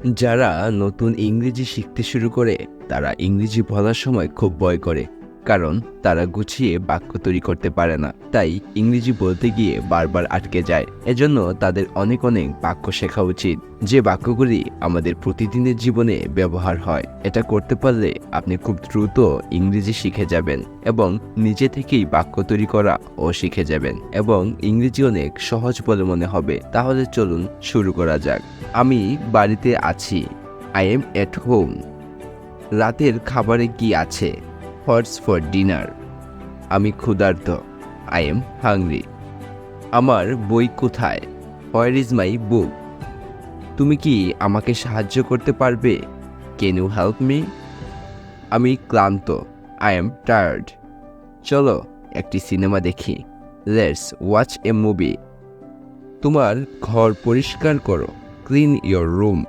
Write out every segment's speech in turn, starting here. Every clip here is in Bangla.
যারা নতুন ইংরেজি শিখতে শুরু করে তারা ইংরেজি বলার সময় খুব ভয় করে, কারণ তারা গুছিয়ে বাক্য তৈরি করতে পারে না। তাই ইংরেজি বলতে গিয়ে বারবার আটকে যায়। এজন্য তাদের অনেক অনেক বাক্য শেখা উচিত, যে বাক্যগুলি আমাদের প্রতিদিনের জীবনে ব্যবহার হয়। এটা করতে পারলে আপনি খুব দ্রুত ইংরেজি শিখে যাবেন এবং নিজে থেকেই বাক্য তৈরি করা ও শিখে যাবেন, এবং ইংরেজি অনেক সহজ বলে মনে হবে। তাহলে চলুন শুরু করা যাক। আমি বাড়িতে আছি। I am at home. রাতের খাবারে কি আছে? What's for dinner? আমি ক্ষুধার্ত। I am hungry. আমার বই কোথায়? Where is my book? তুমি কি আমাকে সাহায্য করতে পারবে? Can you help me? আমি ক্লান্ত। I am tired. চলো একটি সিনেমা দেখি। Let's watch a movie. তোমার ঘর পরিষ্কার করো। Clean your room.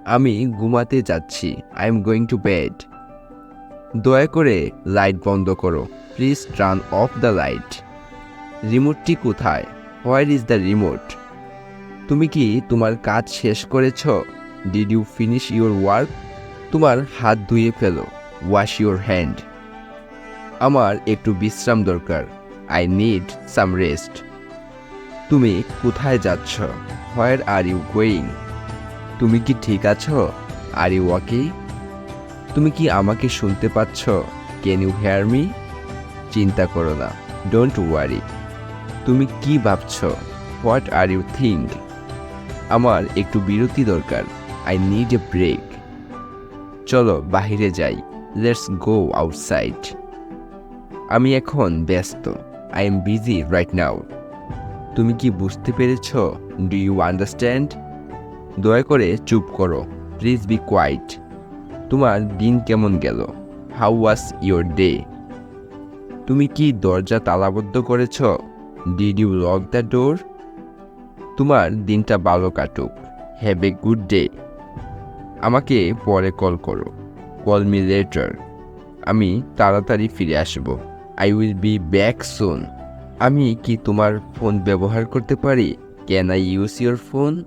আমি ঘুমাতে যাচ্ছি। I am going to bed. দয়া করে লাইট বন্ধ করো। Please turn off the light. রিমোটটি কোথায়? Where is the remote? তুমি কি তোমার কাজ শেষ করেছ? Did you finish your work? তোমার হাত ধুয়ে ফেলো। Wash your hand. আমার একটু বিশ্রাম দরকার। I need some rest. তুমি কোথায় যাচ্ছ? Where are you going? তুমি কি ঠিক আছো? Are you okay? তুমি কি আমাকে শুনতে পাচ্ছ? Can you hear me? চিন্তা করো না। Don't worry. তুমি কি ভাবছ? What are you think? আমার একটু বিরতি দরকার। I need a break. চলো বাহিরে যাই। Let's go outside. আমি এখন ব্যস্ত। I am busy right now. তুমি কি বুঝতে পেরেছ? Do you understand? দয়া করে চুপ করো। Please be quiet. তোমার দিন কেমন গেল? How was your day? তুমি কি দরজা তালাবদ্ধ করেছ? Did you lock the door? তোমার দিনটা ভালো কাটুক। Have a good day. আমাকে পরে কল করো। Call me later. আমি তাড়াতাড়ি ফিরে আসব। I will be back soon. আমি কি তোমার ফোন ব্যবহার করতে পারি? Can I use your phone?